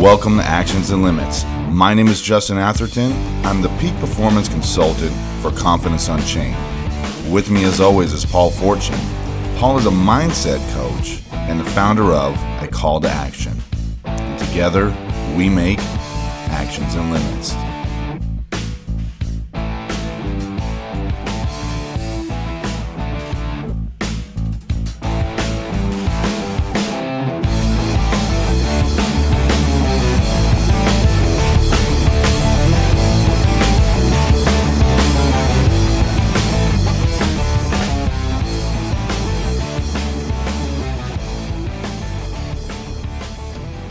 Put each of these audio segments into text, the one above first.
Welcome to Actions and Limits. My name is Justin Atherton. I'm the Peak Performance Consultant for Confidence Unchained. With me as always is Paul Fortune. Paul is a mindset coach and the founder of A Call to Action. And together, we make Actions and Limits.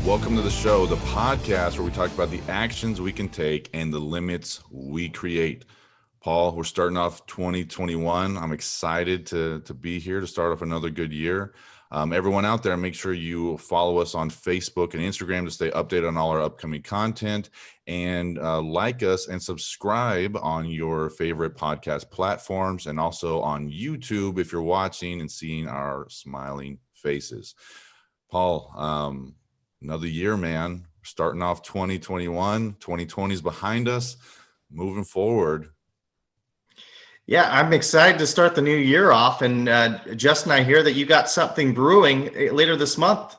Welcome to the show, the podcast where we talk about the actions we can take and the limits we create. Paul, we're starting off 2021. I'm excited to be here to start off another good year. Everyone out there, make sure you follow us on Facebook and Instagram to stay updated on all our upcoming content, and like us and subscribe on your favorite podcast platforms, and also on YouTube if you're watching and seeing our smiling faces. Paul, another year, man. Starting off 2021, 2020 is behind us, moving forward. Yeah, I'm excited to start the new year off. And Justin, I hear that you got something brewing later this month.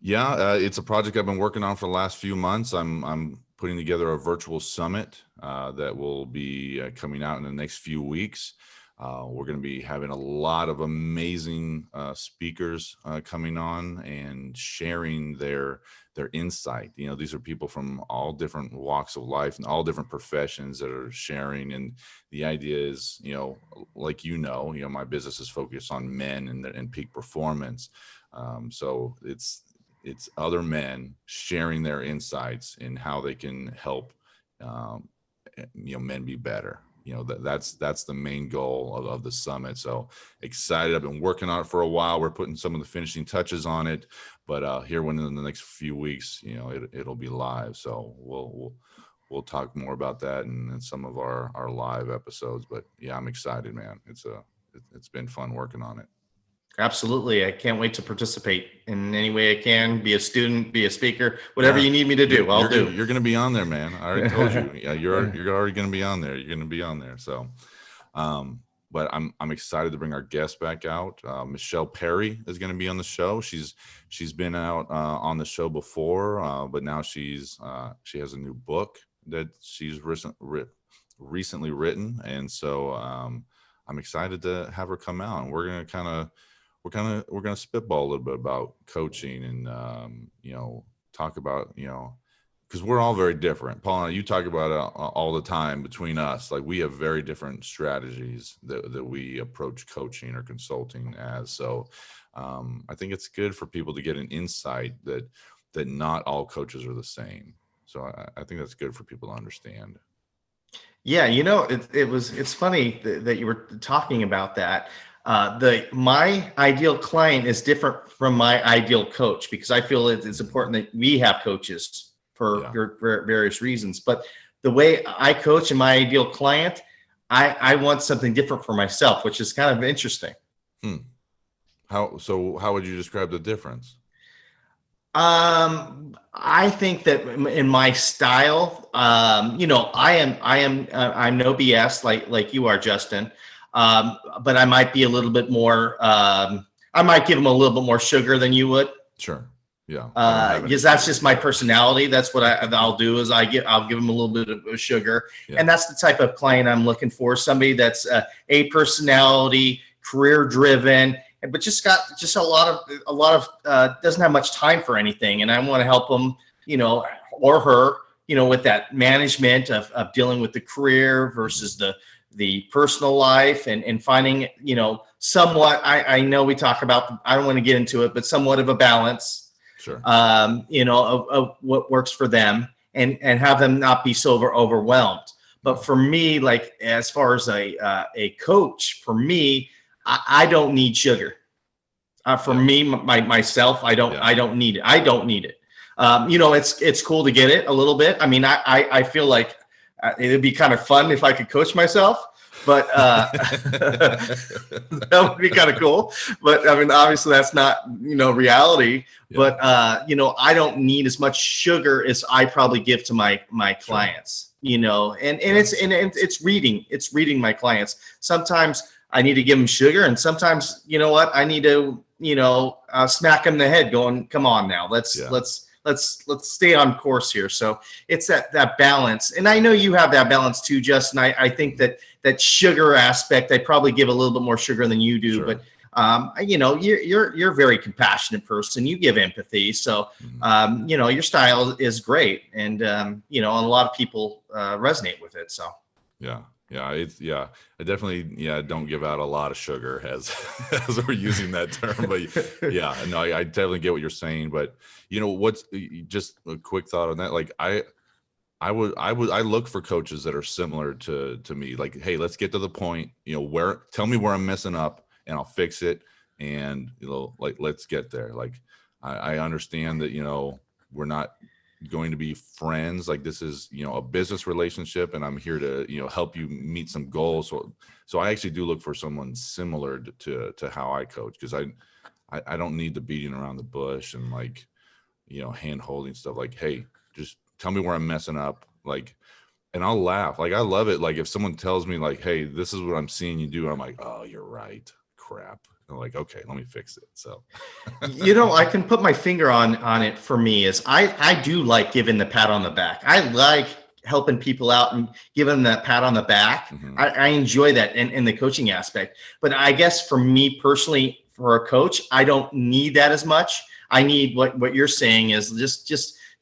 Yeah, it's a project I've been working on for the last few months. I'm putting together a virtual summit that will be coming out in the next few weeks. We're going to be having a lot of amazing speakers coming on and sharing their insight. You know, these are people from all different walks of life and all different professions that are sharing. And the idea is, like my business is focused on men and peak performance. So it's other men sharing their insights in how they can help men be better. That's the main goal of the summit. So excited. I've been working on it for a while. We're putting some of the finishing touches on it, but here within the next few weeks, it'll be live. So we'll talk more about that in some of our live episodes. But yeah, I'm excited, man. It's been fun working on it. Absolutely. I can't wait to participate in any way I can, be a student, be a speaker, whatever you need me to do, I'll do. You're going to be on there, man. I already told you. Yeah, you're already going to be on there. You're going to be on there. So, but I'm excited to bring our guest back out. Michelle Perry is going to be on the show. She's been out on the show before, but now she has a new book that she's recently written. And so, I'm excited to have her come out, and we're going to spitball a little bit about coaching and, talk about, because we're all very different. Paul and I, you talk about it all the time between us. Like, we have very different strategies that we approach coaching or consulting as. So I think it's good for people to get an insight that not all coaches are the same. So I think that's good for people to understand. Yeah, it's funny that you were talking about that. My ideal client is different from my ideal coach, because I feel it's important that we have coaches for various reasons. But the way I coach and my ideal client, I want something different for myself, which is kind of interesting. How would you describe the difference? I think that in my style, I'm no BS like you are, Justin. But I might be a little bit more, I might give them a little bit more sugar than you would. Sure. Yeah. Because that's just my personality. That's what I'll do is I'll give them a little bit of sugar. Yeah. And that's the type of client I'm looking for. Somebody that's a personality, career driven, but just got a lot of doesn't have much time for anything. And I want to help them, or her, with that management of dealing with the career versus the personal life, and finding, somewhat, I know we talk about, I don't want to get into it, but somewhat of a balance, sure. Of what works for them, and have them not be so overwhelmed. But for me, like, as far as a coach, for me, I don't need sugar. Me, myself, I don't need it. I don't need it. It's cool to get it a little bit. I mean, I feel like it'd be kind of fun if I could coach myself, but that would be kind of cool. But I mean, obviously that's not, reality. Yeah. But I don't need as much sugar as I probably give to my clients, and it's reading my clients. Sometimes I need to give them sugar, and sometimes, I need to, smack them in the head going, come on now, let's stay on course here. So it's that balance. And I know you have that balance too, Justin. I think that sugar aspect, I probably give a little bit more sugar than you do, Sure. but you're a very compassionate person. You give empathy. So, your style is great. And, and a lot of people resonate with it. So. I definitely don't give out a lot of sugar as as we're using that term, but I definitely get what you're saying. But what's just a quick thought on that, like I look for coaches that are similar to me, like, hey, let's get to the point, tell me where I'm messing up and I'll fix it, and like, let's get there. Like I understand that we're not going to be friends, like this is a business relationship, and I'm here to help you meet some goals. So I actually do look for someone similar to how I coach, because I don't need the beating around the bush and like hand holding stuff. Like, hey, just tell me where I'm messing up, like, and I'll laugh. Like, I love it. Like if someone tells me like, hey, this is what I'm seeing you do, and I'm like, oh, you're right, crap. And like, okay, let me fix it. So I can put my finger on it. For me, is I do like giving the pat on the back. I like helping people out and giving them that pat on the back. Mhm. I enjoy that in the coaching aspect. But I guess for me personally, for a coach, I don't need that as much. I need what you're saying is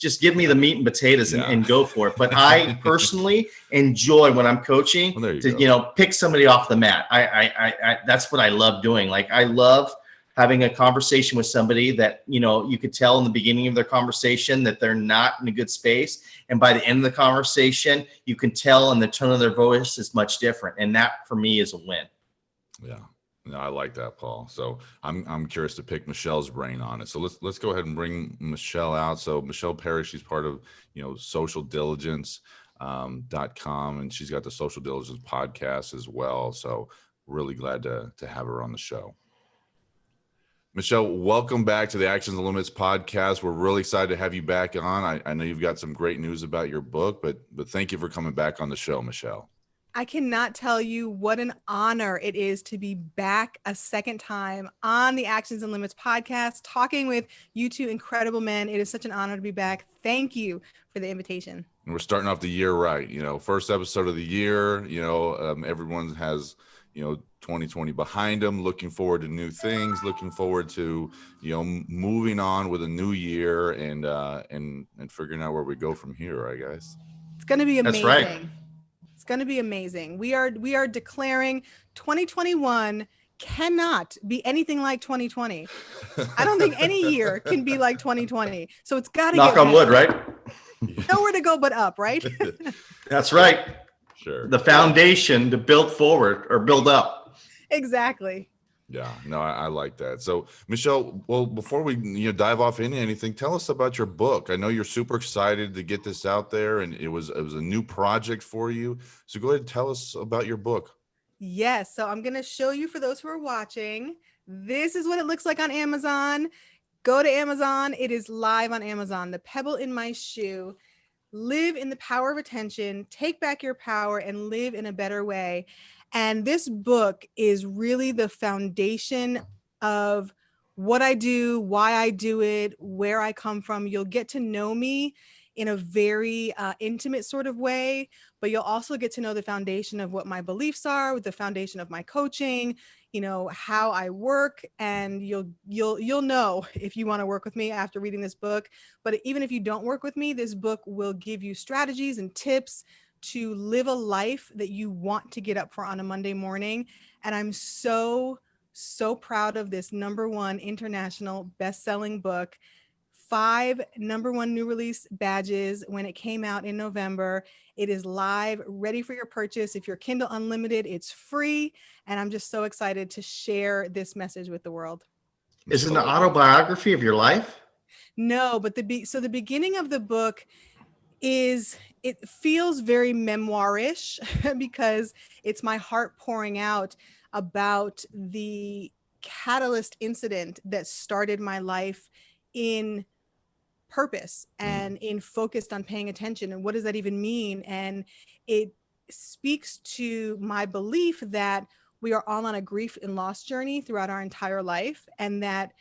just give me the meat and potatoes and go for it. But I personally enjoy when I'm coaching to pick somebody off the mat. I that's what I love doing. Like I love having a conversation with somebody that you could tell in the beginning of their conversation that they're not in a good space, and by the end of the conversation you can tell, and the tone of their voice is much different, and that for me is a win. Yeah. No, I like that, Paul. So I'm curious to pick Michelle's brain on it. So let's go ahead and bring Michelle out. So Michelle Perry, she's part of socialdiligence.com, and she's got the Social Diligence podcast as well. So really glad to have her on the show. Michelle, welcome back to the Actions and Limits podcast. We're really excited to have you back on. I know you've got some great news about your book, but thank you for coming back on the show, Michelle. I cannot tell you what an honor it is to be back a second time on the Actions and Limits podcast, talking with you two incredible men. It is such an honor to be back. Thank you for the invitation. And we're starting off the year right. First episode of the year, everyone has, 2020 behind them, looking forward to new things, looking forward to, moving on with a new year and figuring out where we go from here, right, guys? It's going to be amazing. That's right. It's going to be amazing. We are declaring 2021 cannot be anything like 2020. I don't think any year can be like 2020. So it's got to knock on wood, right? Nowhere to go but up, right? That's right. Sure. The foundation to build forward or build up. Exactly. Yeah, no, I like that. So, Michelle, well, before we dive off into anything, tell us about your book. I know you're super excited to get this out there, and it was a new project for you. So go ahead and tell us about your book. Yes. So I'm going to show you, for those who are watching, this is what it looks like on Amazon. Go to Amazon. It is live on Amazon. The Pebble in My Shoe. Live in the power of attention, take back your power, and live in a better way. And this book is really the foundation of what I do, why I do it, where I come from. You'll get to know me in a very intimate sort of way, but you'll also get to know the foundation of what my beliefs are, the foundation of my coaching, how I work, and you'll know if you want to work with me after reading this book. But even if you don't work with me, this book will give you strategies and tips to live a life that you want to get up for on a Monday morning. And I'm so proud of this #1 international best-selling book. 5 #1 new release badges when it came out in November. It is live, ready for your purchase. If you're Kindle Unlimited, it's free. And I'm just so excited to share this message with the world. Is it an autobiography of your life? No, but the beginning of the book is it feels very memoirish because it's my heart pouring out about the catalyst incident that started my life in purpose and in focused on paying attention. And what does that even mean? And it speaks to my belief that we are all on a grief and loss journey throughout our entire life, and that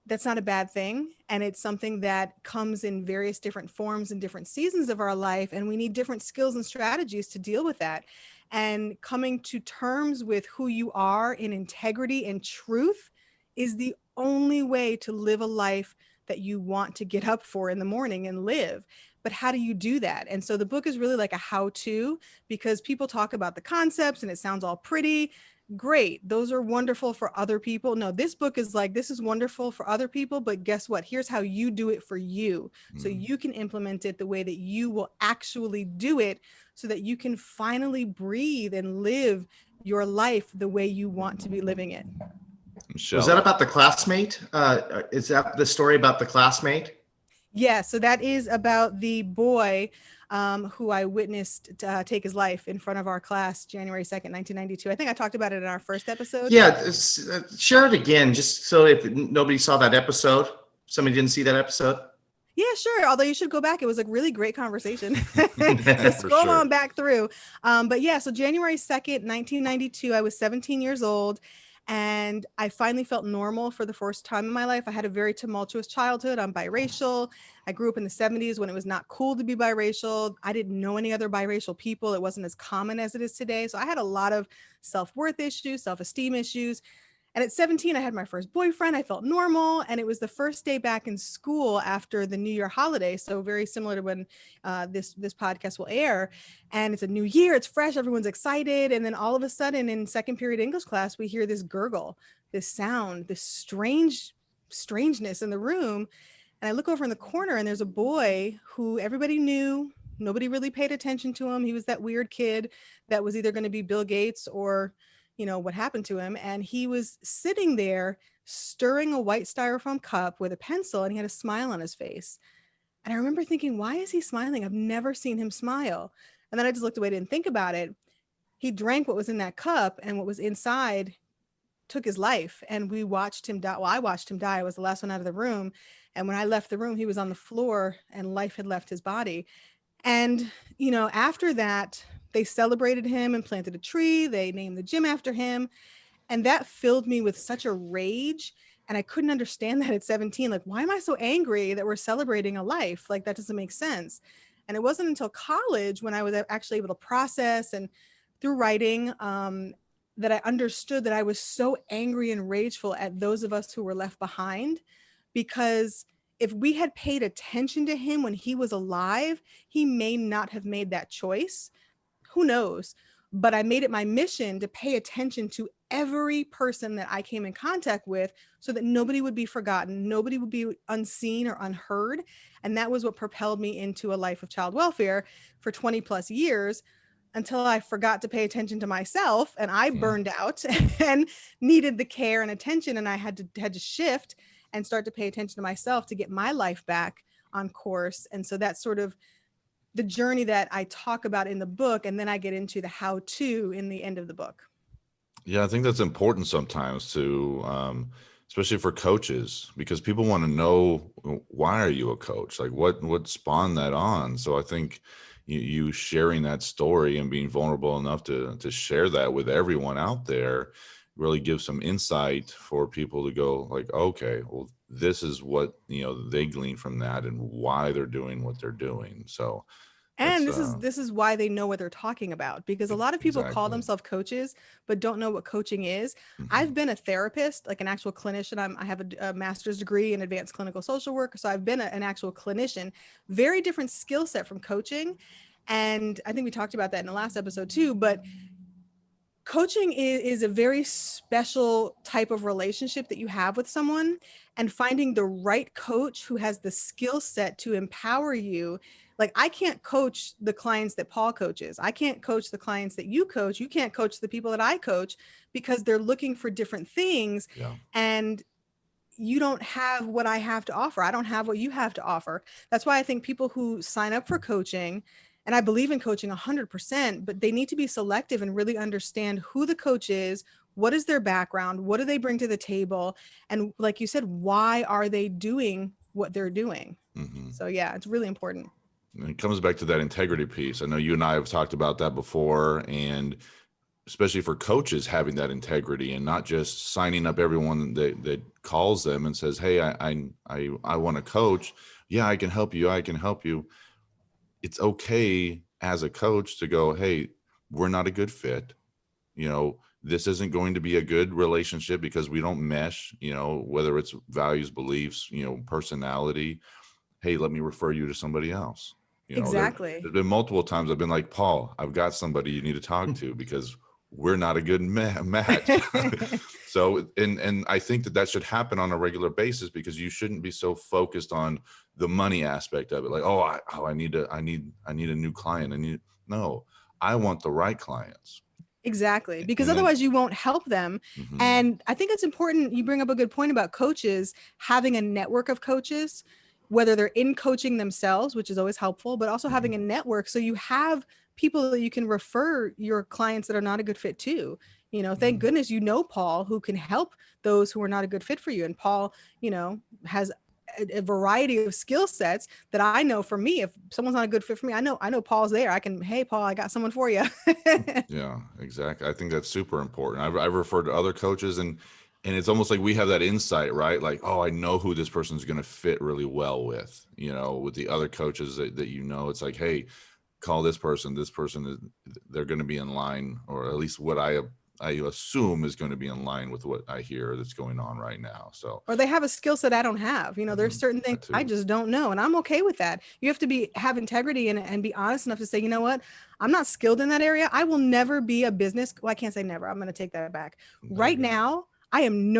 that's not a bad thing. And it's something that comes in various different forms and different seasons of our life. And we need different skills and strategies to deal with that. And coming to terms with who you are in integrity and truth is the only way to live a life that you want to get up for in the morning and live. But how do you do that? And so the book is really like a how-to, because people talk about the concepts and it sounds all pretty. Great. Those are wonderful for other people. No, this book is like, this is wonderful for other people, but guess what? Here's how you do it for you. So you can implement it the way that you will actually do it, so that you can finally breathe and live your life the way you want to be living it. Michelle, Was that about the classmate? Is that the story about the classmate? Yeah, so that is about the boy who I witnessed take his life in front of our class January 2nd, 1992. I think I talked about it in our first episode. Yeah, share it again, just so if nobody saw that episode, somebody didn't see that episode. Yeah, sure. Although you should go back. It was a really great conversation. So scroll on back through. But yeah, so January 2nd, 1992, I was 17 years old. And I finally felt normal for the first time in my life. I had a very tumultuous childhood. I'm biracial. I grew up in the 70s when it was not cool to be biracial. I didn't know any other biracial people. It wasn't as common as it is today. So I had a lot of self-worth issues, self-esteem issues. And at 17, I had my first boyfriend. I felt normal. And it was the first day back in school after the New Year holiday. So very similar to when this podcast will air. And it's a new year. It's fresh. Everyone's excited. And then all of a sudden in second period English class, we hear this gurgle, this sound, this strangeness in the room. And I look over in the corner and there's a boy who everybody knew. Nobody really paid attention to him. He was that weird kid that was either going to be Bill Gates or what happened to him. And he was sitting there stirring a white styrofoam cup with a pencil, and he had a smile on his face. And I remember thinking, why is he smiling? I've never seen him smile. And then I just looked away, didn't think about it. He drank what was in that cup, and what was inside took his life. And we watched him die. Well, I watched him die. I was the last one out of the room. And when I left the room, he was on the floor and life had left his body. And, after that, they celebrated him and planted a tree. They named the gym after him. And that filled me with such a rage. And I couldn't understand that at 17. Like, why am I so angry that we're celebrating a life? Like, that doesn't make sense. And it wasn't until college when I was actually able to process and through writing that I understood that I was so angry and rageful at those of us who were left behind, because if we had paid attention to him when he was alive, he may not have made that choice. Who knows? But I made it my mission to pay attention to every person that I came in contact with so that nobody would be forgotten, nobody would be unseen or unheard. And that was what propelled me into a life of child welfare for 20 plus years, until I forgot to pay attention to myself and I burned out and needed the care and attention. And I had to shift and start to pay attention to myself to get my life back on course. And so that's sort of the journey that I talk about in the book. And then I get into the how-to in the end of the book. Yeah, I think that's important sometimes to, especially for coaches, because people want to know, why are you a coach? Like what spawned that on? So I think you sharing that story and being vulnerable enough to share that with everyone out there really gives some insight for people to go like, okay, well, this is what, they glean from that and why they're doing what they're doing. So, and this is why they know what they're talking about, because a lot of people call themselves coaches, but don't know what coaching is. I've been a therapist, like an actual clinician. I have a master's degree in advanced clinical social work. So I've been an actual clinician, very different skill set from coaching. And I think we talked about that in the last episode too, but coaching is a very special type of relationship that you have with someone, and finding the right coach who has the skill set to empower you. Like, I can't coach the clients that Paul coaches. I can't coach the clients that you coach. You can't coach the people that I coach, because they're looking for different things. Yeah. And you don't have what I have to offer. I don't have what you have to offer. That's why I think people who sign up for coaching, and I believe in coaching 100%, but they need to be selective and really understand who the coach is, what is their background, what do they bring to the table, and like you said, why are they doing what they're doing? So yeah, it's really important. And it comes back to that integrity piece. I know you and I have talked about that before, and especially for coaches, having that integrity and not just signing up everyone that calls them and says, hey, I want to coach. Yeah, I can help you. I can help you. It's okay as a coach to go, hey, we're not a good fit. This isn't going to be a good relationship because we don't mesh, whether it's values, beliefs, personality. Hey, let me refer you to somebody else. Exactly. There's been multiple times I've been like, Paul, I've got somebody you need to talk to because we're not a good match. So, and I think that should happen on a regular basis, because you shouldn't be so focused on the money aspect of it. Like, I need a new client. No, I want the right clients. Exactly. Because otherwise you won't help them. And I think it's important. You bring up a good point about coaches having a network of coaches, whether they're in coaching themselves, which is always helpful, but also having a network. So you have people that you can refer your clients that are not a good fit to. Thank goodness, Paul, who can help those who are not a good fit for you. And Paul, has a variety of skill sets that I know for me. If someone's not a good fit for me, I know Paul's there. I can, hey, Paul, I got someone for you. Yeah, exactly. I think that's super important. I've referred to other coaches, and it's almost like we have that insight, right? Like, I know who this person's going to fit really well with, with the other coaches that it's like, hey, call this person. They're going to be in line, or at least what I assume is going to be in line with what I hear that's going on right now. So, or they have a skill set I don't have. There's certain things I just don't know, and I'm okay with that. You have to have integrity and be honest enough to say, you know what, I'm not skilled in that area. I will never be a business. Well, I can't say never. I'm going to take that back. Right now, I am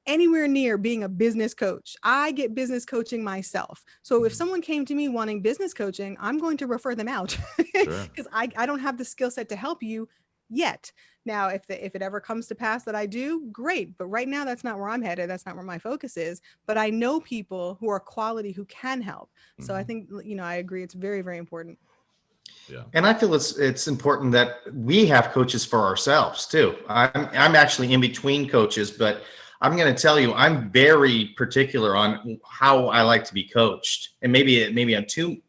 anywhere near being a business coach. I get business coaching myself. So if someone came to me wanting business coaching, I'm going to refer them out because I don't have the skill set to help you yet. Now, if it ever comes to pass that I do, great. But right now, that's not where I'm headed. That's not where my focus is. But I know people who are quality who can help. So I think, I agree. It's very, very important. Yeah. And I feel it's important that we have coaches for ourselves too. I'm actually in between coaches, but I'm going to tell you, I'm very particular on how I like to be coached. And maybe I'm too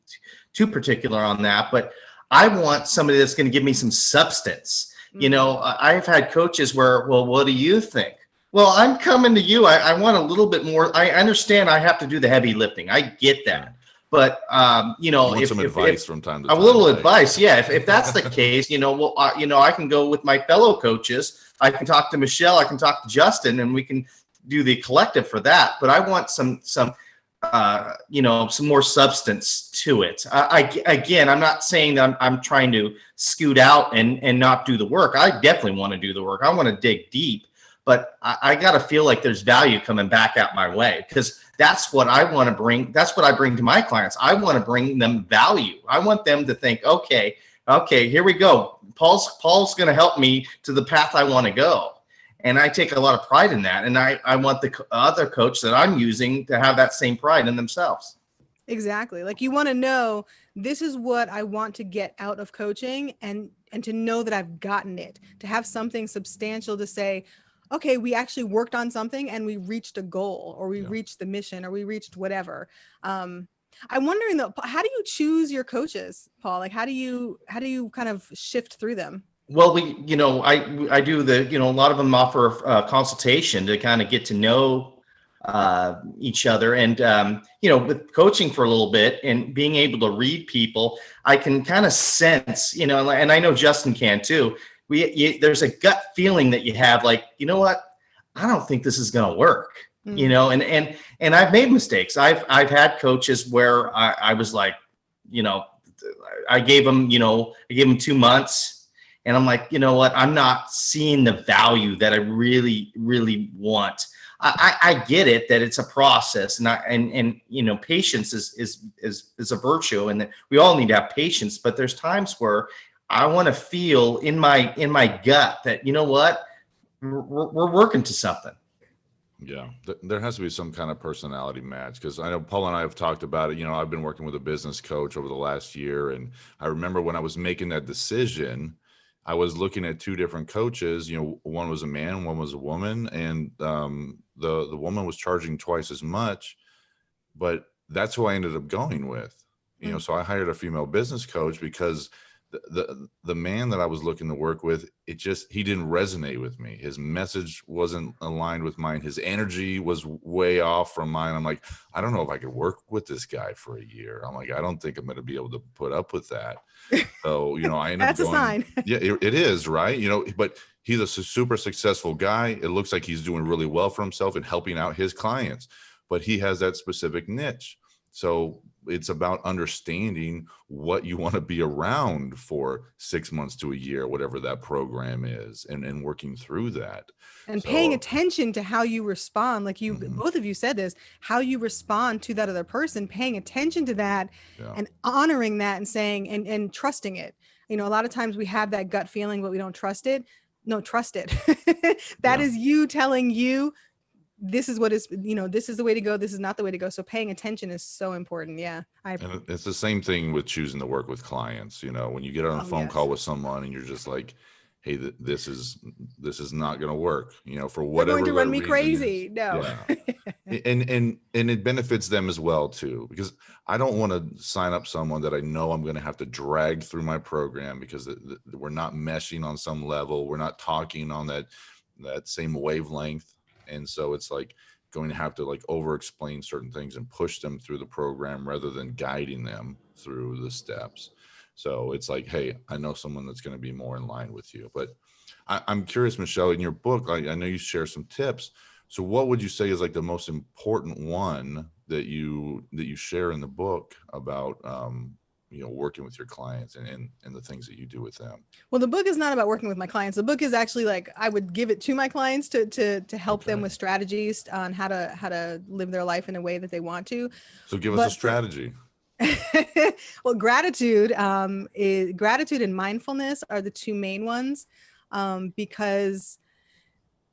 particular on that, but I want somebody that's going to give me some substance. I've had coaches where, well, what do you think? Well, I'm coming to you. I want a little bit more. I understand I have to do the heavy lifting. I get that. But, if some advice from time to time, a little advice. Yeah. If that's the case, I can go with my fellow coaches. I can talk to Michelle. I can talk to Justin, and we can do the collective for that. But I want some more substance to it. I'm not saying that I'm trying to scoot out and not do the work. I definitely want to do the work. I want to dig deep, but I got to feel like there's value coming back out my way, because that's what I want to bring. That's what I bring to my clients. I want to bring them value. I want them to think, okay, here we go. Paul's going to help me to the path I want to go. And I take a lot of pride in that. And I want the other coach that I'm using to have that same pride in themselves. Exactly. Like, you want to know, this is what I want to get out of coaching, and to know that I've gotten it, to have something substantial to say, okay, we actually worked on something and we reached a goal, or we reached the mission, or we reached whatever. I'm wondering though, how do you choose your coaches, Paul? Like, how do you kind of shift through them? Well, I do a lot of them offer consultation to kind of get to know each other, and with coaching for a little bit and being able to read people, I can kind of sense, and I know Justin can too. There's a gut feeling that you have, like, you know what, I don't think this is going to work. And I've made mistakes. I've had coaches where I was like, I gave them 2 months. And I'm like, you know what? I'm not seeing the value that I really, really want. I get it that it's a process, and patience is a virtue, and that we all need to have patience. But there's times where I want to feel in my gut that, you know what, we're working to something. Yeah, there has to be some kind of personality match, because I know Paul and I have talked about it. I've been working with a business coach over the last year, and I remember when I was making that decision, I was looking at two different coaches. One was a man, one was a woman, and the woman was charging twice as much, but that's who I ended up going with. So I hired a female business coach because the man that I was looking to work with, he didn't resonate with me. His message wasn't aligned with mine. His energy was way off from mine. I'm like, I don't know if I could work with this guy for a year. I'm like, I don't think I'm going to be able to put up with that. So, I ended up That's a going, sign. yeah, it is, right? But he's a super successful guy. It looks like he's doing really well for himself and helping out his clients, but he has that specific niche. So it's about understanding what you want to be around for 6 months to a year, whatever that program is, and working through that. And So, paying attention to how you respond, like both of you said this, how you respond to that other person, paying attention to that, yeah. and honoring that, and saying, and trusting it. A lot of times we have that gut feeling, but we don't trust it. No, trust it. That is you telling you, this is what is, this is the way to go. This is not the way to go. So paying attention is so important. Yeah. And it's the same thing with choosing to work with clients. When you get on a phone call with someone and you're just like, hey, this is not going to work, for whatever they're going to run me reason crazy. is. No. Yeah. and it benefits them as well too, because I don't want to sign up someone that I know I'm going to have to drag through my program, because we're not meshing on some level. We're not talking on that same wavelength. And so it's like going to have to like over explain certain things and push them through the program rather than guiding them through the steps. So it's like, hey, I know someone that's going to be more in line with you. But I'm curious, Michelle, in your book, I know you share some tips. So what would you say is like the most important one that you share in the book about working with your clients and the things that you do with them? Well, the book is not about working with my clients. The book is actually like, I would give it to my clients to help them with strategies on how to live their life in a way that they want to. So give us a strategy. Well, gratitude and mindfulness are the two main ones, because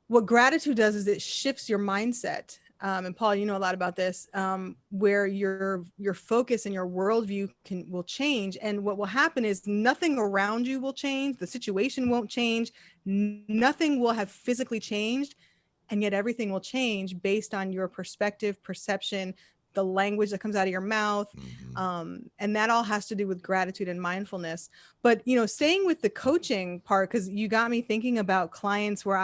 what gratitude does is it shifts your mindset. And Paul, you know a lot about this, where your focus and your worldview will change. And what will happen is nothing around you will change. The situation won't change. Nothing will have physically changed. And yet everything will change based on your perspective, perception, the language that comes out of your mouth. And that all has to do with gratitude and mindfulness. But, staying with the coaching part, because you got me thinking about clients where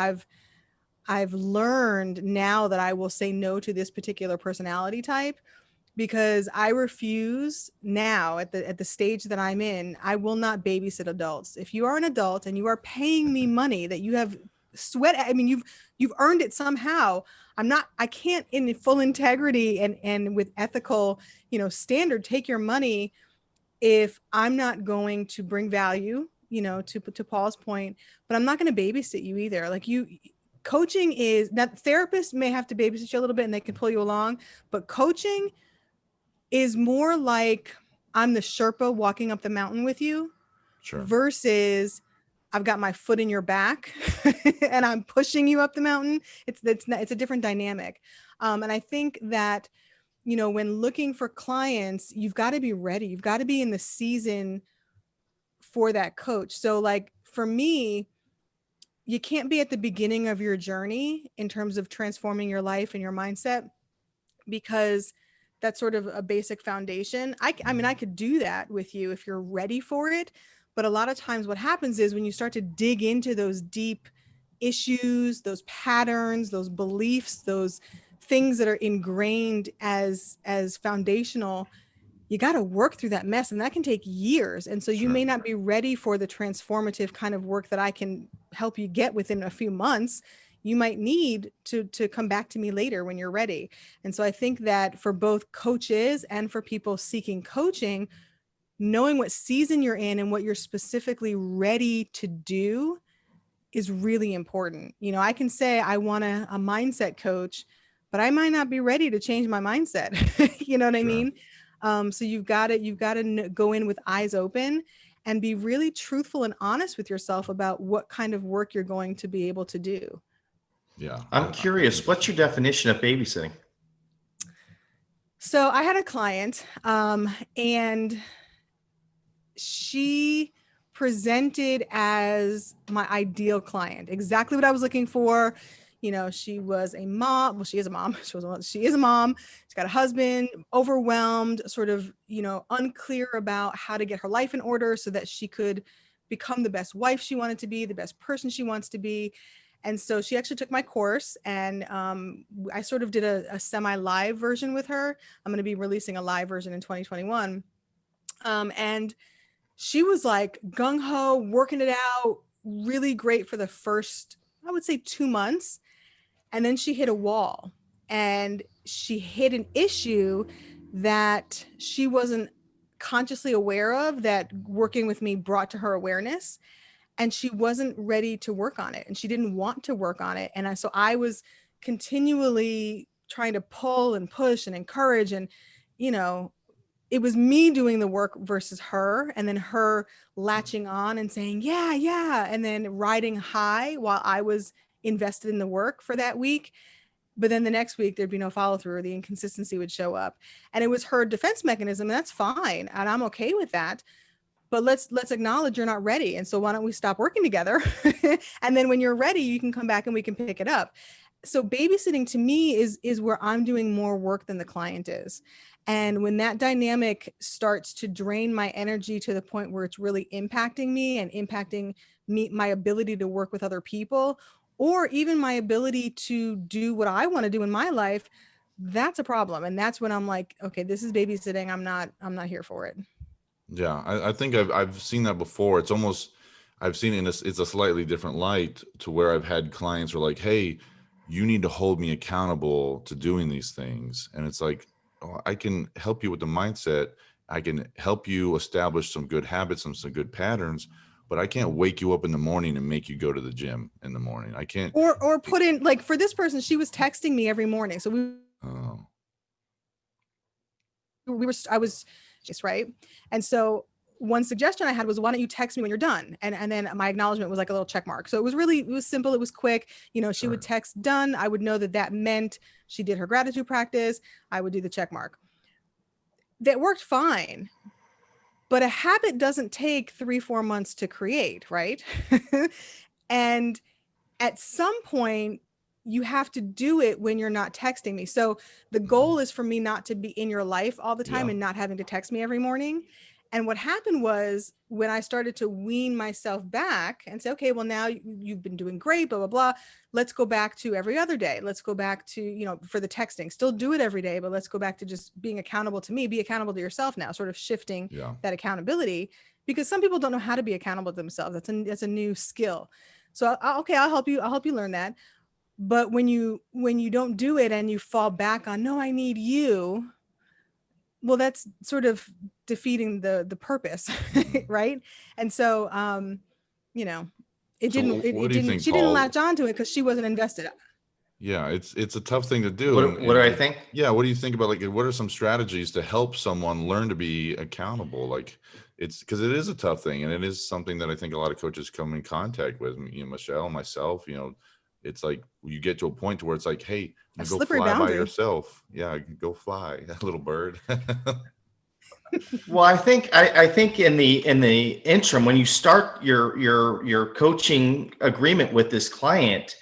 I've learned now that I will say no to this particular personality type, because I refuse now at the stage that I'm in. I will not babysit adults. If you are an adult and you are paying me money that you have sweat, I mean, you've earned it somehow. I can't in full integrity and with ethical, standard, take your money if I'm not going to bring value, to Paul's point, but I'm not going to babysit you either. Like coaching is that therapists may have to babysit you a little bit and they can pull you along, but coaching is more like I'm the Sherpa walking up the mountain with you, versus I've got my foot in your back and I'm pushing you up the mountain. It's a different dynamic. And I think that, when looking for clients, you've got to be ready. You've got to be in the season for that coach. So like for me, you can't be at the beginning of your journey in terms of transforming your life and your mindset, because that's sort of a basic foundation. I mean, I could do that with you if you're ready for it. But a lot of times what happens is when you start to dig into those deep issues, those patterns, those beliefs, those things that are ingrained as foundational, you got to work through that mess, and that can take years. And so you may not be ready for the transformative kind of work that I can help you get within a few months. You might need to come back to me later when you're ready. And so I think that for both coaches and for people seeking coaching, knowing what season you're in and what you're specifically ready to do is really important. I can say I want a mindset coach, but I might not be ready to change my mindset. You know what I mean? So you've got to go in with eyes open and be really truthful and honest with yourself about what kind of work you're going to be able to do. Yeah. I'm curious, what's your definition of babysitting? So I had a client, and she presented as my ideal client, exactly what I was looking for. You know, she was a mom. Well, she is a mom. She is a mom. She's got a husband, overwhelmed, sort of, you know, unclear about how to get her life in order so that she could become the best wife she wanted to be, the best person she wants to be. And so she actually took my course, and I sort of did a semi-live version with her. I'm going to be releasing a live version in 2021. And she was like gung-ho, working it out, really great for the first, I would say, 2 months. And then she hit a wall, and she hit an issue that she wasn't consciously aware of, that working with me brought to her awareness. And she wasn't ready to work on it, and she didn't want to work on it. And so I was continually trying to pull and push and encourage, and, you know, it was me doing the work versus her, and then her latching on and saying, yeah, yeah, and then riding high while I was invested in the work for that week. But then the next week there'd be no follow through, or the inconsistency would show up. And it was her defense mechanism, and that's fine, and I'm okay with that. But let's acknowledge you're not ready. And so why don't we stop working together? And then when you're ready, you can come back and we can pick it up. So babysitting to me is where I'm doing more work than the client is. And when that dynamic starts to drain my energy to the point where it's really impacting me and impacting me, my ability to work with other people, or even my ability to do what I want to do in my life, that's a problem. And that's when I'm like, okay, this is babysitting. I'm not here for it. Yeah, I think I've seen that before. It's almost, I've seen it in it's a slightly different light, to where I've had clients who are like, hey, you need to hold me accountable to doing these things. And it's like, oh, I can help you with the mindset. I can help you establish some good habits and some good patterns, but I can't wake you up in the morning and make you go to the gym in the morning. I can't. Or put in, like, for this person, she was texting me every morning. So Oh, I was just right. And so one suggestion I had was, why don't you text me when you're done? And then my acknowledgement was like a little check mark. So it was simple. It was quick. You know, she would text done. I would know that meant she did her gratitude practice. I would do the check mark. That worked fine. But a habit doesn't take 3-4 months to create, right? And at some point, you have to do it when you're not texting me. So the goal is for me not to be in your life all the time, yeah. and not having to text me every morning. And what happened was, when I started to wean myself back and say, okay, well, now you've been doing great, blah, blah, blah. Let's go back to every other day. Let's go back to, you know, for the texting, still do it every day, but let's go back to just being accountable to me, be accountable to yourself now, sort of shifting Yeah. that accountability, because some people don't know how to be accountable to themselves. That's a new skill. So, okay, I'll help you learn that. But when you don't do it and you fall back on, no, I need you, well, that's sort of defeating the purpose, right? And so you know, So what do you think, she didn't Paul? latch onto it because she wasn't invested. Yeah, it's a tough thing to do. What do I think? Yeah, what do you think about, like, what are some strategies to help someone learn to be accountable? Like, it's because it is a tough thing, and it is something that I think a lot of coaches come in contact with. You know, Michelle, myself, you know, it's like you get to a point to where it's like, hey, A go slippery fly by boundary. yourself. Yeah, go fly, little bird. Well, I think in the interim, when you start your coaching agreement with this client,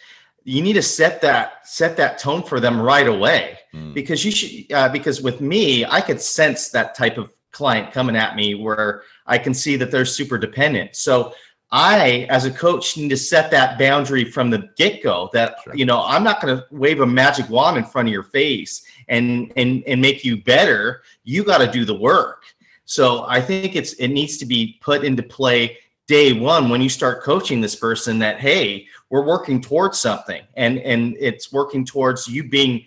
you need to set that tone for them right away. Because you should, because with me, I could sense that type of client coming at me, where I can see that they're super dependent. So I, as a coach, need to set that boundary from the get-go, that, Sure. you know, I'm not going to wave a magic wand in front of your face and make you better. You got to do the work. So I think it needs to be put into play day one when you start coaching this person, that, hey, we're working towards something, and it's working towards you being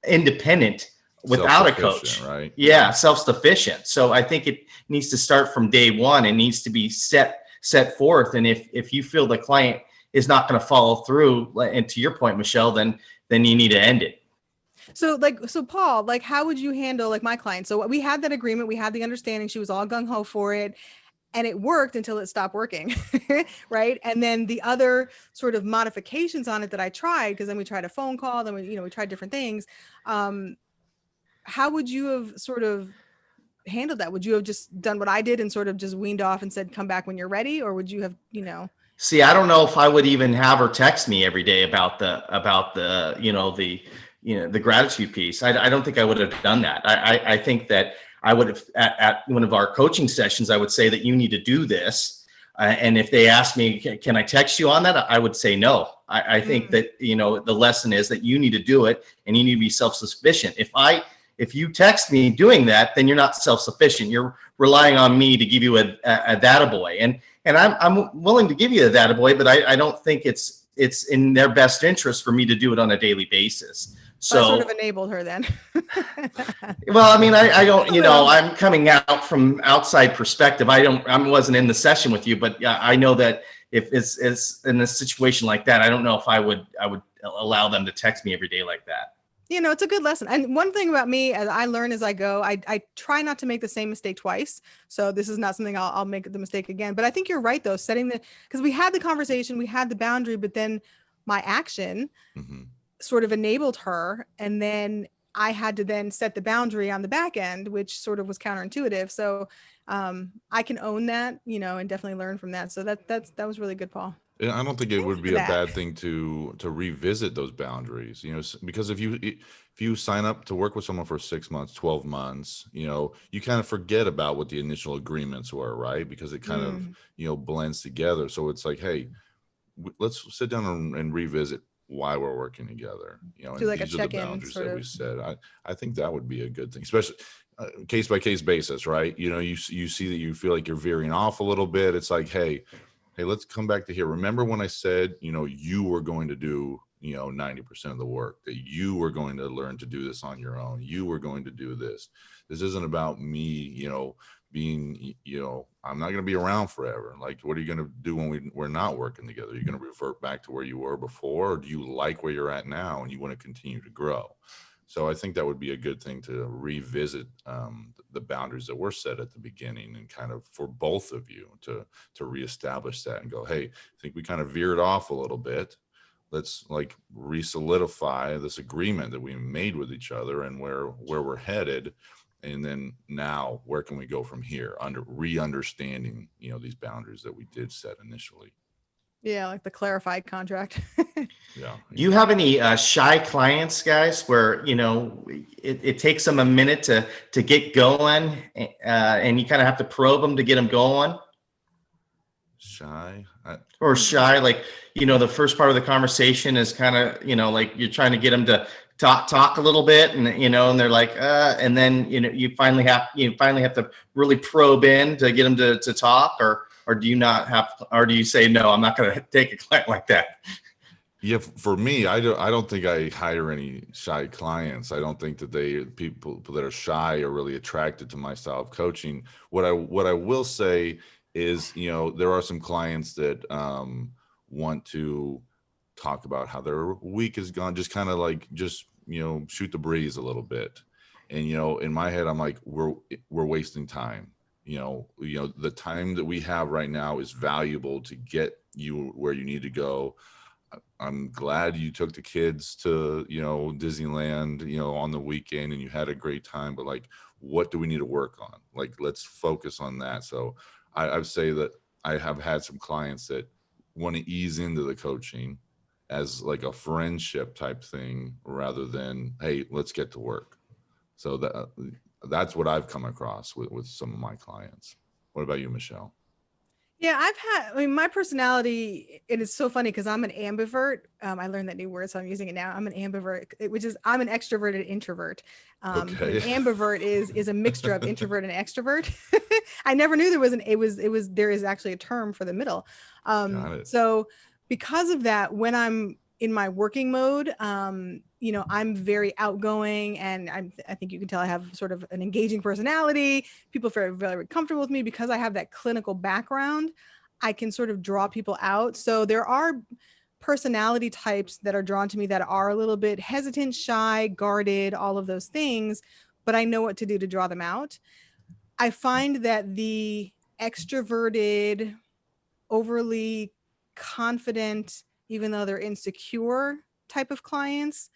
independent without a coach, right? Yeah, self-sufficient. So I think it needs to start from day one. It needs to be set forth. And if you feel the client is not going to follow through, and to your point, Michelle, then you need to end it. So Paul, like, how would you handle, like, my client? So we had that agreement, we had the understanding, she was all gung-ho for it. and it worked until it stopped working. Right. And then the other sort of modifications on it that I tried, because then we tried a phone call, then we tried different things. How would you have sort of handled that? Would you have just done what I did and sort of just weaned off and said, come back when you're ready? Or would you have, See, I don't know if I would even have her text me every day about the the gratitude piece. I don't think I would have done that. I think that I would have at one of our coaching sessions, I would say that you need to do this. And if they ask me, can I text you on that? I would say no. I think that, the lesson is that you need to do it and you need to be self-sufficient. If you text me doing that, then you're not self-sufficient. You're relying on me to give you a data boy. And I'm willing to give you a data boy, but I don't think it's in their best interest for me to do it on a daily basis. So I sort of enabled her then. Well, I mean, I don't, I'm coming out from outside perspective. I wasn't in the session with you, but I know that if it's in a situation like that, I don't know if I would allow them to text me every day like that. It's a good lesson. And one thing about me, as I learn as I go, I try not to make the same mistake twice. So this is not something I'll make the mistake again. But I think you're right, though, because we had the conversation, we had the boundary, but then my action sort of enabled her. And then I had to then set the boundary on the back end, which sort of was counterintuitive. So I can own that, and definitely learn from that. So that was really good, Paul. I don't think it would be a bad thing to revisit those boundaries, because if you sign up to work with someone for 6 months, 12 months, you kind of forget about what the initial agreements were, right? Because it kind of, blends together. So it's like, hey, let's sit down and revisit why we're working together, Do and like a these are the check-in boundaries sort that of. we said. I think that would be a good thing, especially case by case basis, right? You see that you feel like you're veering off a little bit. It's like, hey, let's come back to here. Remember when I said, you were going to do, 90% of the work, that you were going to learn to do this on your own. You were going to do this. This isn't about me, being, I'm not going to be around forever. Like, what are you going to do when we're not working together? Are you going to revert back to where you were before? Or do you like where you're at now and you want to continue to grow? So I think that would be a good thing to revisit the boundaries that were set at the beginning, and kind of for both of you to reestablish that and go, hey, I think we kind of veered off a little bit. Let's like re-solidify this agreement that we made with each other and where we're headed. And then now where can we go from here, re-understanding, these boundaries that we did set initially. Yeah, like the clarified contract. Yeah. Do you have any shy clients, guys, where it takes them a minute to get going, and you kind of have to probe them to get them going? Shy? Or shy, like the first part of the conversation is kind of like you're trying to get them to talk a little bit, and and they're like, and then you finally have to really probe in to get them to talk, or do you not have, or do you say, no, I'm not going to take a client like that? Yeah, for me, I don't think I hire any shy clients. I don't think that people that are shy are really attracted to my style of coaching. What I will say is, there are some clients that want to talk about how their week has gone, just kind of like shoot the breeze a little bit. And in my head, I'm like, we're wasting time. The time that we have right now is valuable to get you where you need to go. I'm glad you took the kids to, Disneyland, on the weekend, and you had a great time, but like, what do we need to work on? Like, let's focus on that. So I would say that I have had some clients that want to ease into the coaching as like a friendship type thing, rather than, hey, let's get to work. So that's what I've come across with some of my clients. What about you, Michelle? Yeah, my personality, it is so funny because I'm an ambivert. I learned that new word, so I'm using it now. I'm an ambivert, which is I'm an extroverted introvert. Okay. An ambivert is a mixture of introvert and extrovert. I never knew there is actually a term for the middle. Got it. So because of that, when I'm in my working mode, I'm very outgoing, and I think you can tell I have sort of an engaging personality. People feel very comfortable with me because I have that clinical background. I can sort of draw people out. So there are personality types that are drawn to me that are a little bit hesitant, shy, guarded, all of those things, but I know what to do to draw them out. I find that the extroverted, overly confident, even though they're insecure type of clients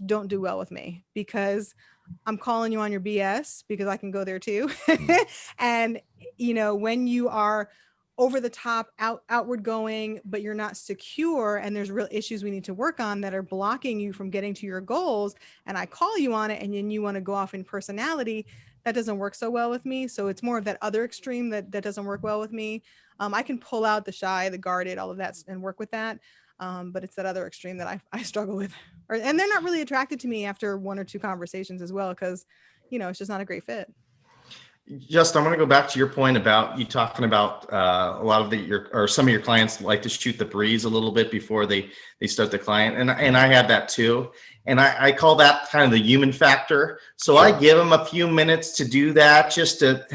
don't do well with me, because I'm calling you on your BS, because I can go there too. And, when you are over the top, outward going, but you're not secure, and there's real issues we need to work on that are blocking you from getting to your goals, and I call you on it, and then you want to go off in personality, that doesn't work so well with me. So it's more of that other extreme that doesn't work well with me. I can pull out the shy, the guarded, all of that, and work with that. But it's that other extreme that I struggle with. And they're not really attracted to me after 1 or 2 conversations as well, because, it's just not a great fit. Justin, I want to go back to your point about you talking about a lot of some of your clients like to shoot the breeze a little bit before they start the client. And I had that too. And I call that kind of the human factor. So sure. I give them a few minutes to do that, just to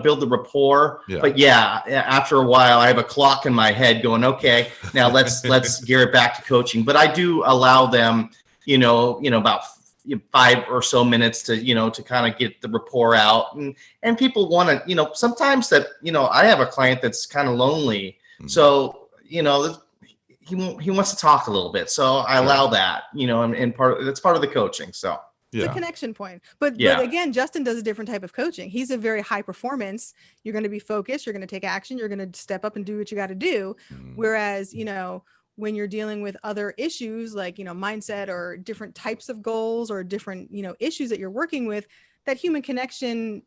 build the rapport. Yeah. But yeah, after a while, I have a clock in my head going, okay, now let's gear it back to coaching. But I do allow them, about 5 or so minutes to to kind of get the rapport out, and people want to sometimes that I have a client that's kind of lonely, so he wants to talk a little bit, so I allow that, and that's part of the coaching. So it's a connection point. But again, Justin does a different type of coaching. He's a very high performance. You're going to be focused, you're going to take action, you're going to step up and do what you got to do. Whereas when you're dealing with other issues like, mindset or different types of goals or different, issues that you're working with, that human connection,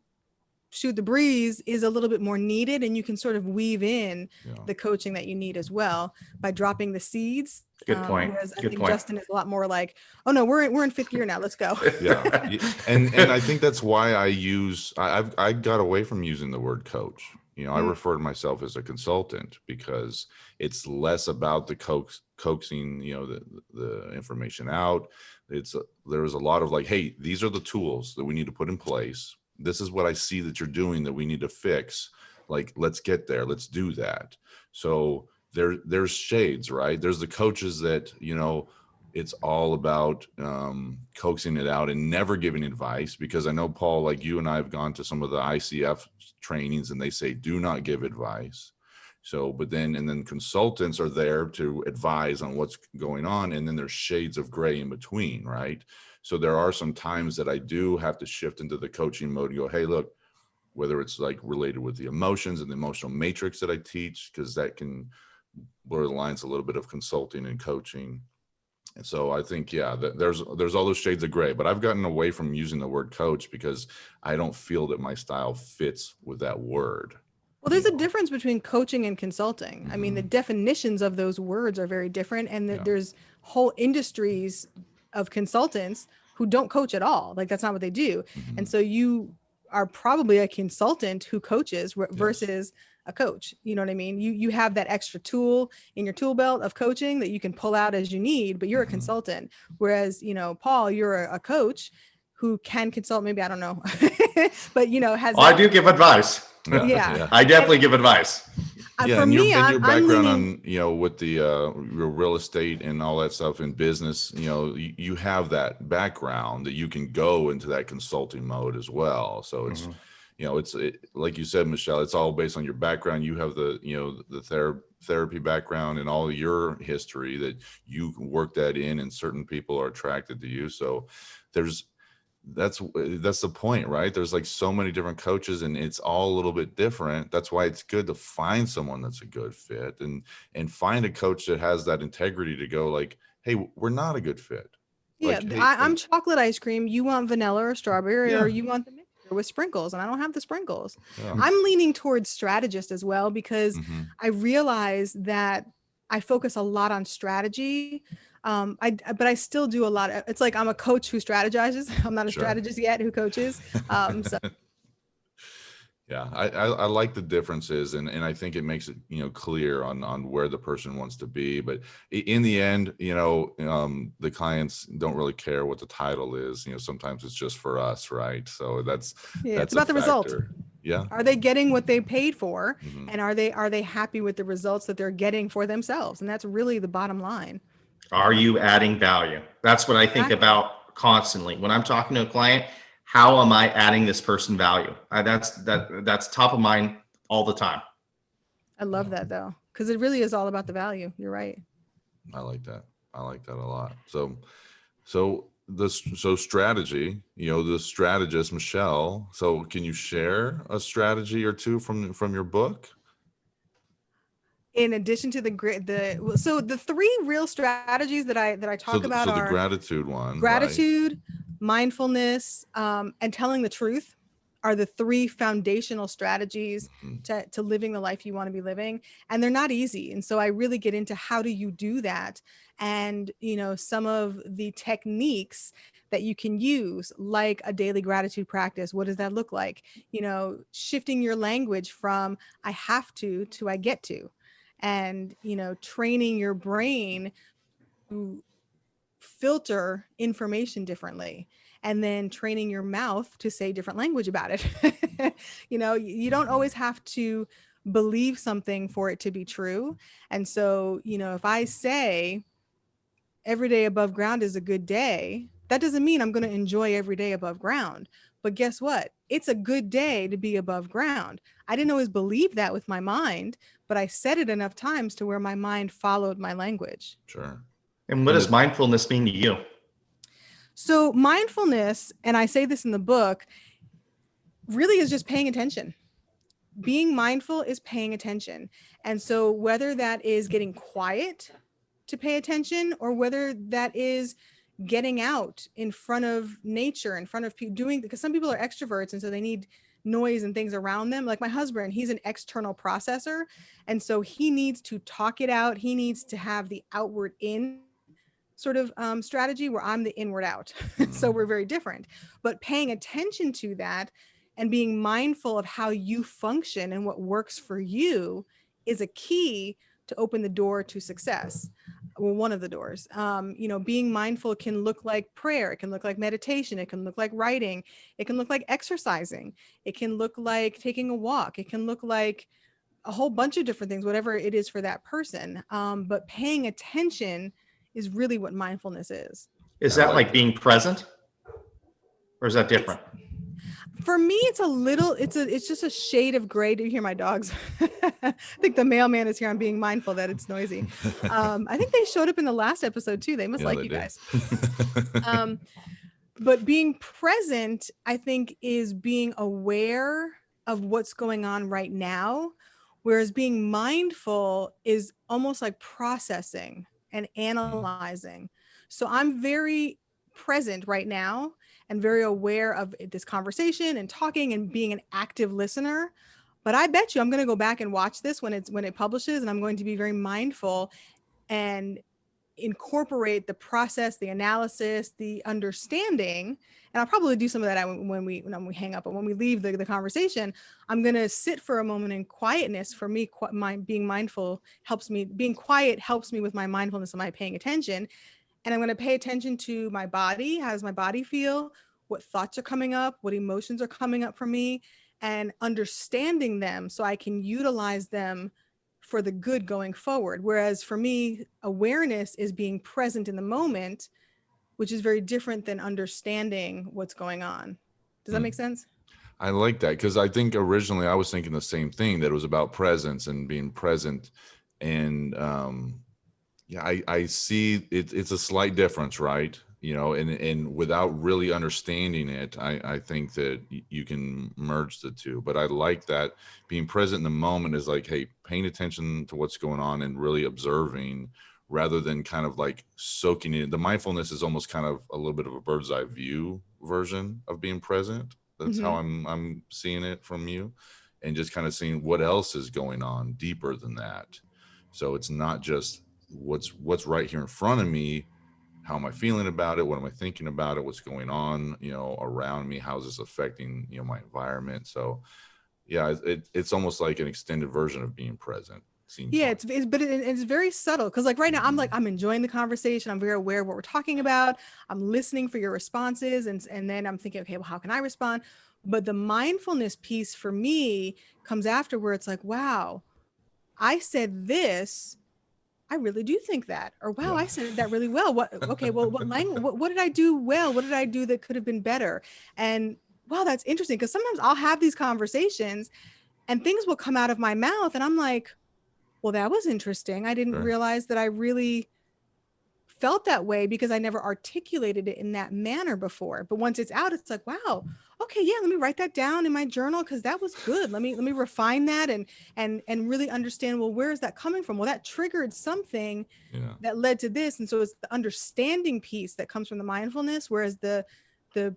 shoot the breeze, is a little bit more needed. And you can sort of weave in the coaching that you need as well by dropping the seeds. Good point. Whereas I think Justin is a lot more like, oh no, we're in 5th gear now, let's go. Yeah. And I think that's why I got away from using the word coach. I refer to myself as a consultant, because it's less about the coaxing, the information out. There's a lot of like, hey, these are the tools that we need to put in place. This is what I see that you're doing that we need to fix. Like, let's get there. Let's do that. So there's shades, right? There's the coaches that, it's all about coaxing it out and never giving advice, because I know, Paul, like you and I have gone to some of the ICF trainings and they say, do not give advice. So, and then consultants are there to advise on what's going on. And then there's shades of gray in between, right? So there are some times that I do have to shift into the coaching mode and go, hey, look, whether it's like related with the emotions and the emotional matrix that I teach, because that can blur the lines a little bit of consulting and coaching. And so I think, there's all those shades of gray, but I've gotten away from using the word coach because I don't feel that my style fits with that word. Well, there's a difference between coaching and consulting. I mean, the definitions of those words are very different. And there's whole industries of consultants who don't coach at all. Like, that's not what they do. And so you are probably a consultant who coaches versus a coach. You know what I mean? You have that extra tool in your tool belt of coaching that you can pull out as you need, but you're a consultant. Whereas, Paul, you're a coach who can consult, maybe, I don't know, but has. I do give advice. Yeah. I definitely give advice. For me, your background on, with the your real estate and all that stuff in business, you have that background that you can go into that consulting mode as well. So it's, it's like you said, Michelle, it's all based on your background. You have the therapy background and all your history that you work that in, and certain people are attracted to you. So that's the point, right? There's like so many different coaches and it's all a little bit different. That's why it's good to find someone that's a good fit and find a coach that has that integrity to go like, hey, we're not a good fit. Yeah. Like, hey, I'm chocolate ice cream. You want vanilla or strawberry, or you want the mixture with sprinkles, and I don't have the sprinkles. I'm leaning towards strategist as well, because I realize that I focus a lot on strategy. But I still do a lot of, it's like I'm a coach who strategizes. I'm not a strategist yet who coaches. So. Yeah, I like the differences, and I think it makes it clear on where the person wants to be. But in the end, the clients don't really care what the title is. Sometimes it's just for us, right? So that's it's about the result. Yeah. Are they getting what they paid for, and are they happy with the results that they're getting for themselves? And that's really the bottom line. Are you adding value? That's what I think about constantly when I'm talking to a client. How am I adding this person value? That's top of mind all the time. I love that though, because it really is all about the value. You're right. I like that. I like that a lot. So strategy, the strategist, Michelle. So can you share a strategy or two from your book? In addition to so the three real strategies that I talk about So the are gratitude one, right? gratitude, mindfulness, and telling the truth are the three foundational strategies to living the life you want to be living. And they're not easy. And so I really get into how do you do that? And, some of the techniques that you can use, like a daily gratitude practice. What does that look like? Shifting your language from I have to I get to, and, training your brain to filter information differently, and then training your mouth to say different language about it. You don't always have to believe something for it to be true. And so, if I say every day above ground is a good day, that doesn't mean I'm going to enjoy every day above ground. But guess what? It's a good day to be above ground. I didn't always believe that with my mind, but I said it enough times to where my mind followed my language. Sure. And what does mindfulness mean to you? So mindfulness, and I say this in the book, really is just paying attention. Being mindful is paying attention. And so whether that is getting quiet to pay attention, or whether that is getting out in front of nature, in front of people, because some people are extroverts and so they need noise and things around them. Like my husband, he's an external processor. And so he needs to talk it out. He needs to have the outward in sort of strategy, where I'm the inward out. So we're very different. But paying attention to that and being mindful of how you function and what works for you is a key to open the door to success. Well, one of the doors. Being mindful can look like prayer. It can look like meditation. It can look like writing. It can look like exercising. It can look like taking a walk. It can look like a whole bunch of different things, whatever it is for that person. But paying attention is really what mindfulness is. Is that like being present, or is that different? For me, it's just a shade of gray. Do you hear my dogs? I think the mailman is here. I'm being mindful that it's noisy. I think they showed up in the last episode too. They must like you guys. But being present, I think, is being aware of what's going on right now. Whereas being mindful is almost like processing and analyzing. So I'm very present right now and very aware of this conversation and talking and being an active listener. But I bet you I'm going to go back and watch this when it publishes, and I'm going to be very mindful and incorporate the process, the analysis, the understanding. And I'll probably do some of that when we hang up. But when we leave the conversation, I'm going to sit for a moment in quietness. For me, being mindful helps me. Being quiet helps me with my mindfulness and my paying attention. And I'm going to pay attention to my body. How does my body feel? What thoughts are coming up? What emotions are coming up for me? And understanding them so I can utilize them for the good going forward. Whereas for me, awareness is being present in the moment, which is very different than understanding what's going on. Does that make sense? I like that, because I think originally I was thinking the same thing, that it was about presence and being present. And I see it's a slight difference, right? And without really understanding it, I think that you can merge the two. But I like that being present in the moment is like, hey, paying attention to what's going on and really observing, rather than kind of like soaking in. The mindfulness is almost kind of a little bit of a bird's eye view version of being present. That's how I'm seeing it from you, and just kind of seeing what else is going on deeper than that. So it's not just what's right here in front of me. How am I feeling about it? What am I thinking about it? What's going on, around me? How's this affecting, my environment? So yeah, it's almost like an extended version of being present. Yeah, it's very subtle, because like right now I'm enjoying the conversation. I'm very aware of what we're talking about. I'm listening for your responses, and then I'm thinking, okay, well, how can I respond? But the mindfulness piece for me comes after, where it's like, wow, I said this. I really do think that, or wow, I said that really well. What language? What did I do well? What did I do that could have been better? And wow, that's interesting, because sometimes I'll have these conversations and things will come out of my mouth and I'm like, Well, that was interesting. I didn't Sure. realize that I really felt that way because I never articulated it in that manner before. But once it's out, it's like, wow, okay, yeah, let me write that down in my journal because that was good. Let me refine that and really understand, well, where is that coming from? Well, that triggered something Yeah. that led to this. And so it's the understanding piece that comes from the mindfulness, whereas the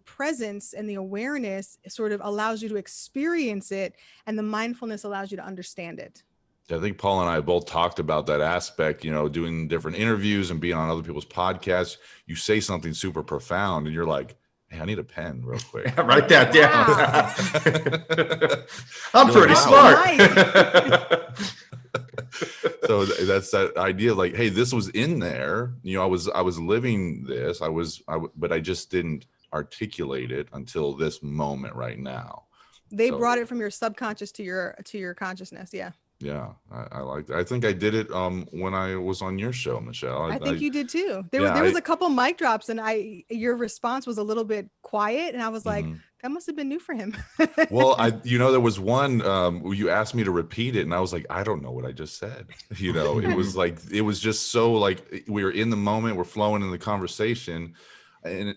presence and the awareness sort of allows you to experience it, and the mindfulness allows you to understand it. I think Paul and I both talked about that aspect, doing different interviews and being on other people's podcasts. You say something super profound and you're like, hey, I need a pen real quick. Write that down. I'm You're pretty like, smart. So that's that idea of like, hey, this was in there. I was living this. But I just didn't articulate it until this moment right now. They So, brought it from your subconscious to your consciousness. Yeah. yeah, I like that. I think I did it when I was on your show, Michelle. I think you did too. There yeah, was a couple mic drops, and your response was a little bit quiet, and I was like, mhm. that must have been new for him. Well, there was one you asked me to repeat it, and I was like, I don't know what I just said. It was like, it was just so like we were in the moment, we're flowing in the conversation, and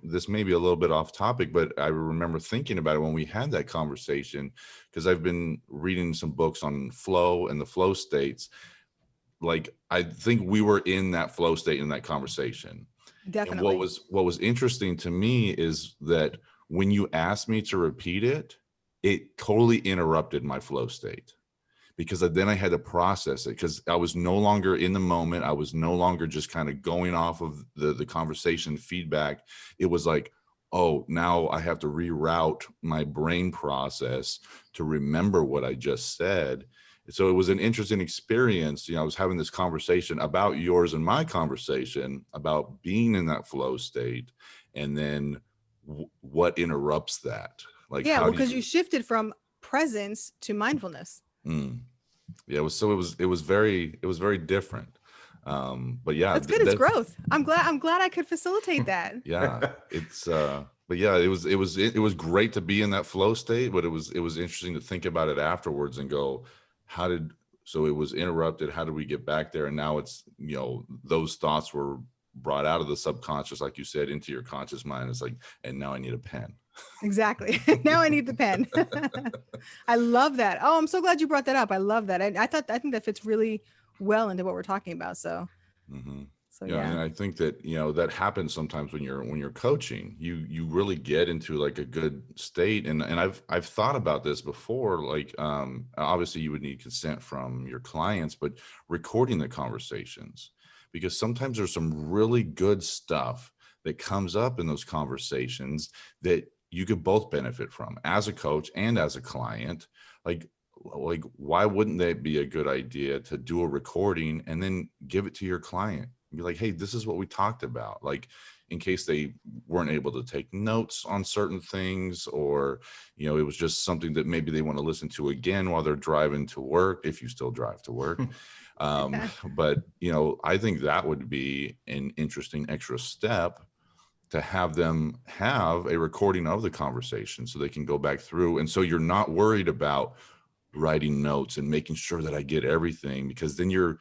this may be a little bit off topic, but I remember thinking about it when we had that conversation, because I've been reading some books on flow and the flow states. Like, I think we were in that flow state in that conversation. Definitely. And what was interesting to me is that when you asked me to repeat it, it totally interrupted my flow state, because then I had to process it, because I was no longer in the moment. I was no longer just kind of going off of the conversation feedback. It was like, oh, now I have to reroute my brain process to remember what I just said. So it was an interesting experience. I was having this conversation about yours and my conversation about being in that flow state, and then what interrupts that? Like, yeah, how well, do because you shifted from presence to mindfulness. Yeah, it was very different. But yeah, That's good. It's growth. I'm glad I could facilitate that. yeah, it's but yeah, it was great to be in that flow state, but it was interesting to think about it afterwards and go, so it was interrupted. How did we get back there? And now it's, those thoughts were brought out of the subconscious, like you said, into your conscious mind. It's like, and now I need a pen. Exactly. Now I need the pen. I love that. Oh, I'm so glad you brought that up. I love that. I think that fits really well into what we're talking about. So, Mm-hmm. so Yeah, and I think that that happens sometimes when you're coaching. You really get into like a good state, and I've thought about this before. Like, obviously you would need consent from your clients, but recording the conversations, because sometimes there's some really good stuff that comes up in those conversations that you could both benefit from, as a coach and as a client. Like, why wouldn't that be a good idea to do a recording and then give it to your client? Be like, hey, this is what we talked about, like, in case they weren't able to take notes on certain things, or it was just something that maybe they want to listen to again while they're driving to work, if you still drive to work. But I think that would be an interesting extra step, to have them have a recording of the conversation so they can go back through, and so you're not worried about writing notes and making sure that I get everything, because then you're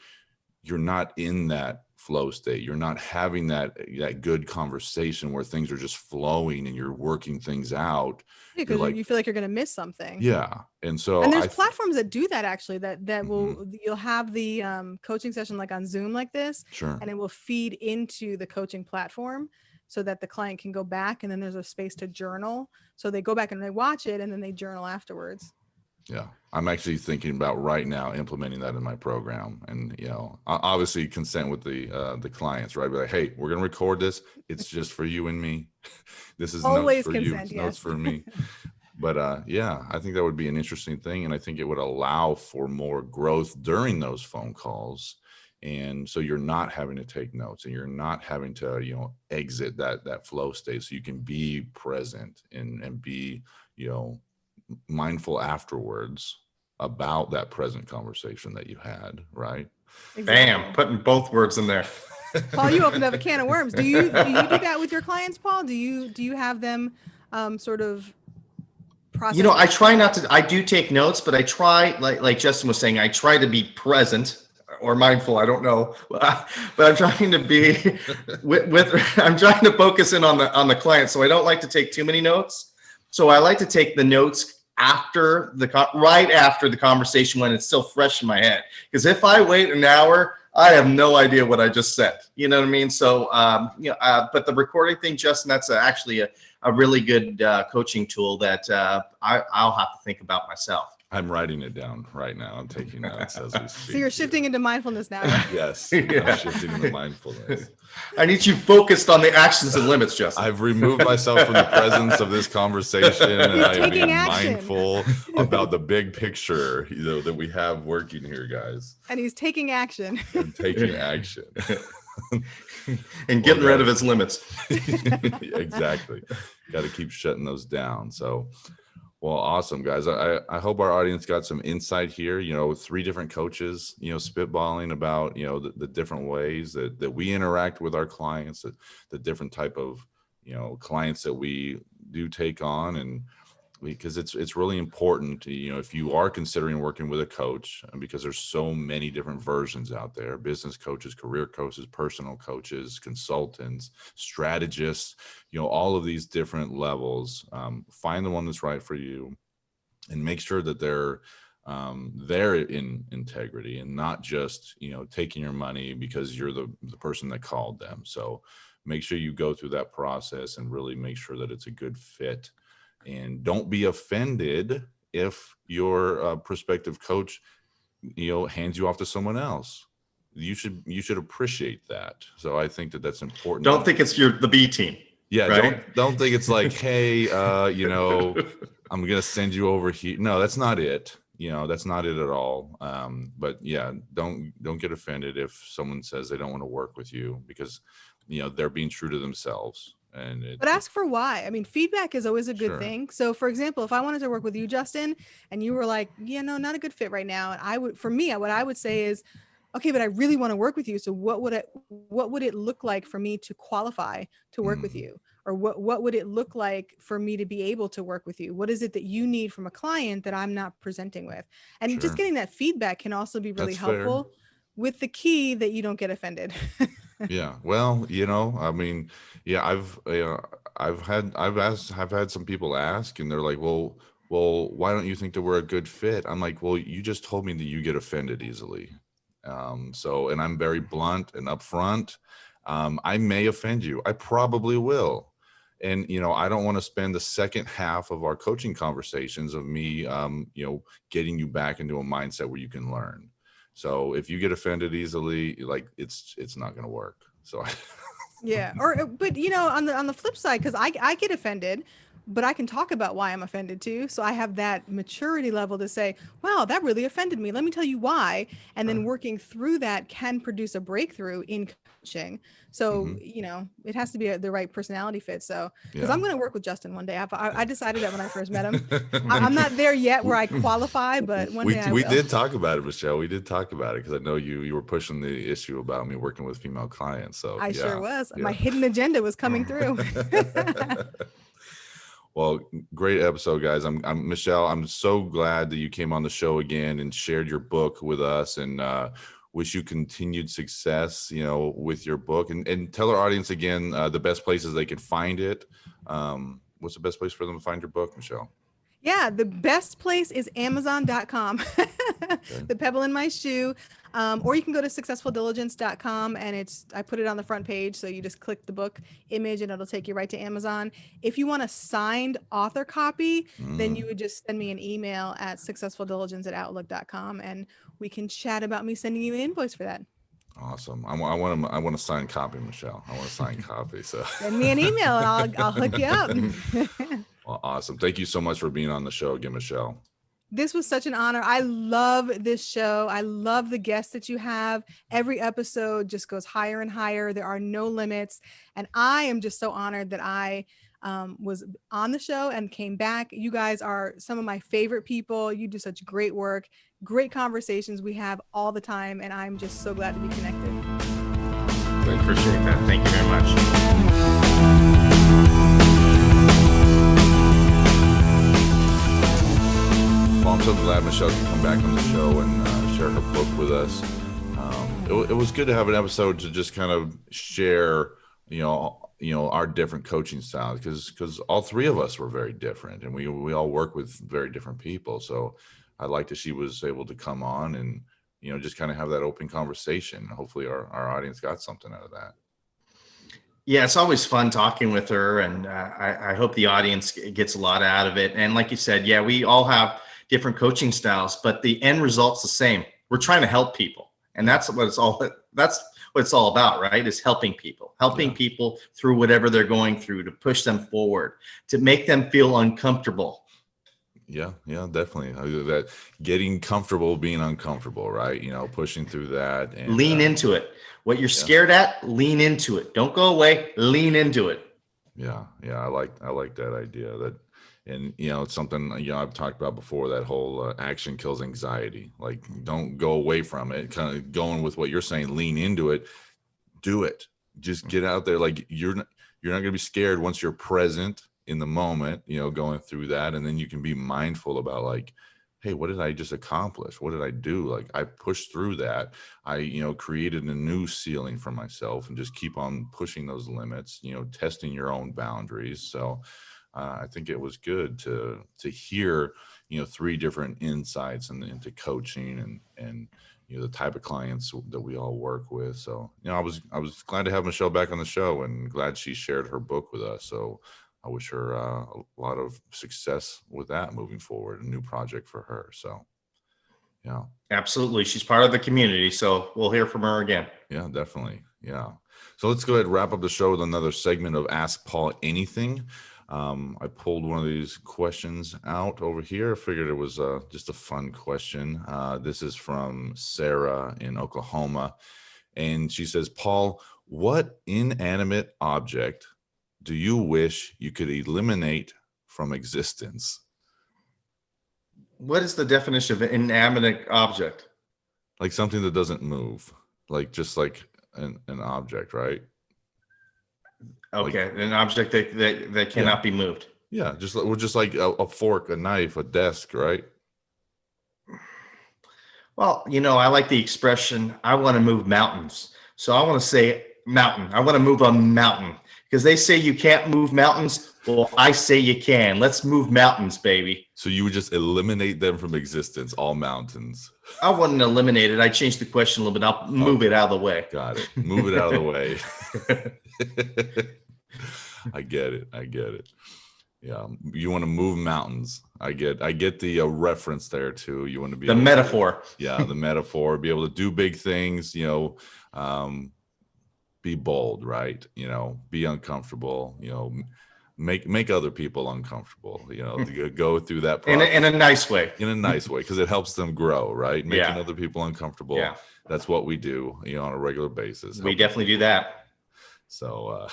not in that flow state. You're not having that good conversation where things are just flowing and you're working things out. because you feel like you're going to miss something. Yeah. And so, and there's platforms that do that, actually, that Mm-hmm. will, you'll have the coaching session like on Zoom like this, Sure. and it will feed into the coaching platform so that the client can go back, and then there's a space to journal. So they go back and they watch it, and then they journal afterwards. Yeah, I'm actually thinking about right now implementing that in my program, and obviously consent with the clients, right? Be like, hey, we're gonna record this. It's just for you and me. This is Always notes for consent, you, notes yes. for me. But yeah, I think that would be an interesting thing, and I think it would allow for more growth during those phone calls. And so you're not having to take notes, and you're not having to exit that flow state, so you can be present and be mindful afterwards about that present conversation that you had, right? Exactly. Bam, putting both words in there. Paul, you opened up a can of worms. Do you do that with your clients, Paul? Do you have them sort of process? You know, I try not to. I do take notes, but I try, like Justin was saying, I try to be present or mindful. I don't know, but I'm trying to be I'm trying to focus in on the client. So I don't like to take too many notes. So I like to take the notes right after the conversation when it's still fresh in my head. Because if I wait an hour, I have no idea what I just said. You know what I mean? So, but the recording thing, Justin, that's actually a really good coaching tool that I'll have to think about myself. I'm writing it down right now. I'm taking notes as we speak. So you're shifting into mindfulness now. Yes, Yeah. I'm shifting into mindfulness. I need you focused on the actions and limits, Justin. I've removed myself from the presence of this conversation, and I am being action. mindful about the big picture, that we have working here, guys. And he's taking action. I'm taking action. And getting rid of its limits. Exactly. Got to keep shutting those down. So, well, awesome, guys. I hope our audience got some insight here, 3 different coaches, spitballing about, the different ways that we interact with our clients, the different type of, clients that we do take on. And because it's really important to, if you are considering working with a coach, because there's so many different versions out there: business coaches, career coaches, personal coaches, consultants, strategists, all of these different levels. Find the one that's right for you, and make sure that they're in integrity and not just, taking your money because you're the person that called them. So make sure you go through that process and really make sure that it's a good fit. And don't be offended if your prospective coach, hands you off to someone else. You should appreciate that. So I think that's important. Don't think it's the B team. Yeah. Right? Don't think it's like, hey, I'm going to send you over here. No, that's not it. That's not it at all. But yeah, don't get offended if someone says they don't want to work with you, because, they're being true to themselves. But ask for why. I mean, feedback is always a good Sure. thing. So for example, if I wanted to work with you, Justin, and you were like, not a good fit right now. And what I would say is, okay, but I really want to work with you. So what would it look like for me to qualify to work with you? Or what would it look like for me to be able to work with you? What is it that you need from a client that I'm not presenting with? And Sure. just getting that feedback can also be really That's helpful, fair. with the key that you don't get offended. Yeah. Well, I mean, yeah, I've had some people ask, and they're like, well, why don't you think that we're a good fit? I'm like, well, you just told me that you get offended easily. And I'm very blunt and upfront. I may offend you. I probably will. And, I don't want to spend the second half of our coaching conversations of me, getting you back into a mindset where you can learn. So if you get offended easily, like it's not going to work. So Yeah. But on the flip side, because I get offended, but I can talk about why I'm offended too. So I have that maturity level to say, wow, that really offended me. Let me tell you why. And then working through that can produce a breakthrough in coaching. So, it has to be the right personality fit. So, because I'm going to work with Justin one day. I decided that when I first met him. I'm not there yet where I qualify, but one day I will. We did talk about it, Michelle. We did talk about it, because I know you were pushing the issue about me working with female clients. So I sure was. Yeah. My hidden agenda was coming through. Well, great episode, guys. I'm Michelle. I'm so glad that you came on the show again and shared your book with us, and wish you continued success, with your book. And tell our audience again the best places they can find it. What's the best place for them to find your book, Michelle? Yeah, the best place is Amazon.com. The Pebble in My Shoe. Or you can go to successfuldiligence.com, and I put it on the front page. So you just click the book image and it'll take you right to Amazon. If you want a signed author copy, then you would just send me an email at successfuldiligence@outlook.com, and we can chat about me sending you an invoice for that. Awesome. I want a signed copy, Michelle. I want a signed copy. So send me an email and I'll hook you up. Well, awesome. Thank you so much for being on the show again, Michelle. This was such an honor. I love this show. I love the guests that you have. Every episode just goes higher and higher. There are no limits. And I am just so honored that I was on the show and came back. You guys are some of my favorite people. You do such great work, great conversations we have all the time. And I'm just so glad to be connected. I appreciate that. Thank you very much. Paul, I'm so glad Michelle can come back on the show and share her book with us. It was good to have an episode to just kind of share, our different coaching styles, because all three of us were very different, and we all work with very different people. So I like that she was able to come on and, just kind of have that open conversation. Hopefully our audience got something out of that. Yeah, it's always fun talking with her, and I hope the audience gets a lot out of it. And like you said, yeah, we all have different coaching styles, but the end result's the same. We're trying to help people, and that's what it's all about, right? Is helping people through whatever they're going through, to push them forward, to make them feel uncomfortable. Yeah, definitely. That getting comfortable being uncomfortable, right? Pushing through that and lean into it. What you're scared at, lean into it. Don't go away. Lean into it. Yeah. I like that idea. That, and it's something I've talked about before. That whole action kills anxiety. Like, don't go away from it. Kind of going with what you're saying. Lean into it. Do it. Just get out there. Like, you're not going to be scared once you're present in the moment. Going through that, and then you can be mindful about, like, hey, what did I just accomplish? What did I do? Like, I pushed through that. I, created a new ceiling for myself, and just keep on pushing those limits, testing your own boundaries. So I think it was good to hear, three different insights into coaching and the type of clients that we all work with. So, I was glad to have Michelle back on the show, and glad she shared her book with us. So I wish her a lot of success with that moving forward, a new project for her. So, yeah. Absolutely. She's part of the community, so we'll hear from her again. Yeah, definitely. Yeah. So let's go ahead and wrap up the show with another segment of Ask Paul Anything. I pulled one of these questions out over here. I figured it was just a fun question. This is from Sarah in Oklahoma. And she says, Paul, what inanimate object do you wish you could eliminate from existence? What is the definition of an inanimate object? Like something that doesn't move, like just like an object, right? Okay, like, an object that cannot be moved. Yeah, just like a fork, a knife, a desk, right? Well, I like the expression, I want to move mountains. So I want to say mountain. I want to move a mountain. Because they say you can't move mountains. Well, I say you can. Let's move mountains, baby. So you would just eliminate them from existence, all mountains. I wouldn't eliminate it. I changed the question a little bit. I'll move it out of the way. Got it. Move it out of the way. I get it. Yeah. You want to move mountains. I get the reference there too. You want to be the metaphor. The metaphor. Be able to do big things, be bold, right? Be uncomfortable, make other people uncomfortable, to go through that process. In a nice way. In a nice way, because it helps them grow, right? Making other people uncomfortable. Yeah. That's what we do, on a regular basis. We definitely do that. So,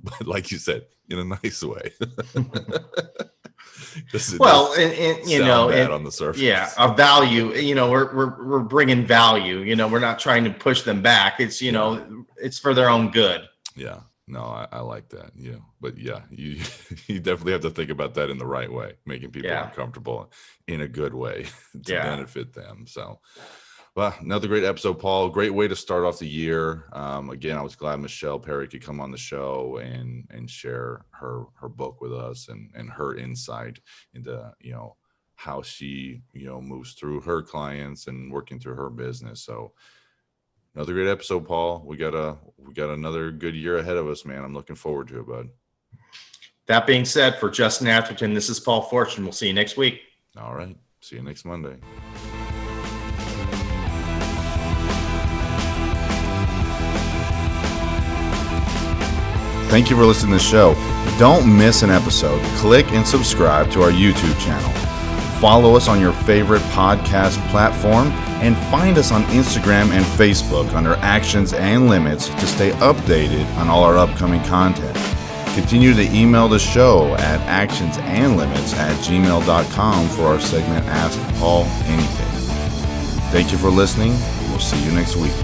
but like you said, in a nice way. Well, and on the surface. Yeah, a value. We're bringing value. We're not trying to push them back. It's it's for their own good. Yeah, no, I like that. Yeah, but yeah, you definitely have to think about that in the right way, making people uncomfortable in a good way to benefit them. So, well, another great episode, Paul. Great way to start off the year. Again, I was glad Michelle Perry could come on the show and share her book with us and her insight into, how she, moves through her clients and working through her business. So another great episode, Paul. We got another good year ahead of us, man. I'm looking forward to it, bud. That being said, for Justin Atherton, this is Paul Fortune. We'll see you next week. All right. See you next Monday. Thank you for listening to the show. Don't miss an episode. Click and subscribe to our YouTube channel. Follow us on your favorite podcast platform and find us on Instagram and Facebook under Actions and Limits to stay updated on all our upcoming content. Continue to email the show at actionsandlimits@gmail.com for our segment Ask Paul Anything. Thank you for listening. We'll see you next week.